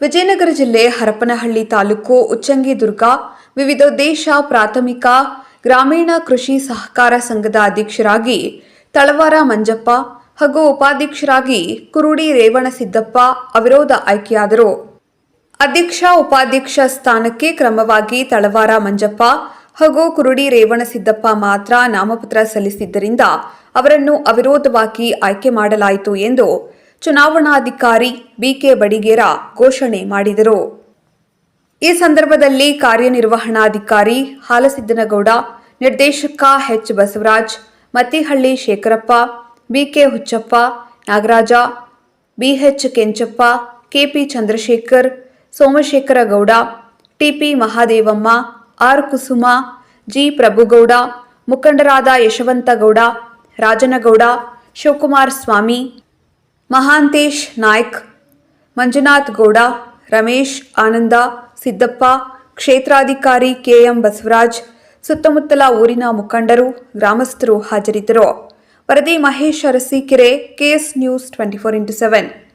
ವಿಜಯನಗರ ಜಿಲ್ಲೆ ಹರಪನಹಳ್ಳಿ ತಾಲೂಕು ಉಚ್ಚಂಗಿದುರ್ಗ ವಿವಿಧೋದ್ದೇಶ ಪ್ರಾಥಮಿಕ ಗ್ರಾಮೀಣ ಕೃಷಿ ಸಹಕಾರ ಸಂಘದ ಅಧ್ಯಕ್ಷರಾಗಿ ತಳವಾರ ಮಂಜಪ್ಪ ಹಾಗೂ ಉಪಾಧ್ಯಕ್ಷರಾಗಿ ಕುರುಡಿ ರೇವಣಸಿದ್ದಪ್ಪ ಅವಿರೋಧ ಆಯ್ಕೆಯಾದರು. ಅಧ್ಯಕ್ಷ ಉಪಾಧ್ಯಕ್ಷ ಸ್ಥಾನಕ್ಕೆ ಕ್ರಮವಾಗಿ ತಳವಾರ ಮಂಜಪ್ಪ ಹಾಗೂ ಕುರುಡಿ ರೇವಣಸಿದ್ದಪ್ಪ ಮಾತ್ರ ನಾಮಪತ್ರ ಸಲ್ಲಿಸಿದ್ದರಿಂದ ಅವರನ್ನು ಅವಿರೋಧವಾಗಿ ಆಯ್ಕೆ ಮಾಡಲಾಯಿತು ಎಂದು ಚುನಾವಣಾಧಿಕಾರಿ ಬಿಕೆ ಬಡಿಗೇರ ಘೋಷಣೆ ಮಾಡಿದರು. ಈ ಸಂದರ್ಭದಲ್ಲಿ ಕಾರ್ಯನಿರ್ವಹಣಾಧಿಕಾರಿ ಹಾಲಸಿದ್ದನಗೌಡ, ನಿರ್ದೇಶಕ H Basavaraj, Mattihalli Shekharappa, BK Huchchappa, Nagaraja, BH Kenchappa, KP Chandrashekar, Somashekhara Gowda, TP Mahadevamma, R Kusuma, G Prabhugowda, ಮುಖಂಡರಾದ ಯಶವಂತಗೌಡ, ರಾಜನಗೌಡ, ಶಿವಕುಮಾರ ಸ್ವಾಮಿ, ಮಹಾಂತೇಶ್ ನಾಯ್ಕ್, ಮಂಜುನಾಥ್ ಗೌಡ, ರಮೇಶ್ ಆನಂದ, ಸಿದ್ದಪ್ಪ, ಕ್ಷೇತ್ರಾಧಿಕಾರಿ ಕೆಎಂ ಬಸವರಾಜ್, ಸುತ್ತಮುತ್ತಲ ಊರಿನ ಮುಖಂಡರು, ಗ್ರಾಮಸ್ಥರು ಹಾಜರಿದ್ದರು. ವರದಿ Mahesh Arsikere, KS news 24x7.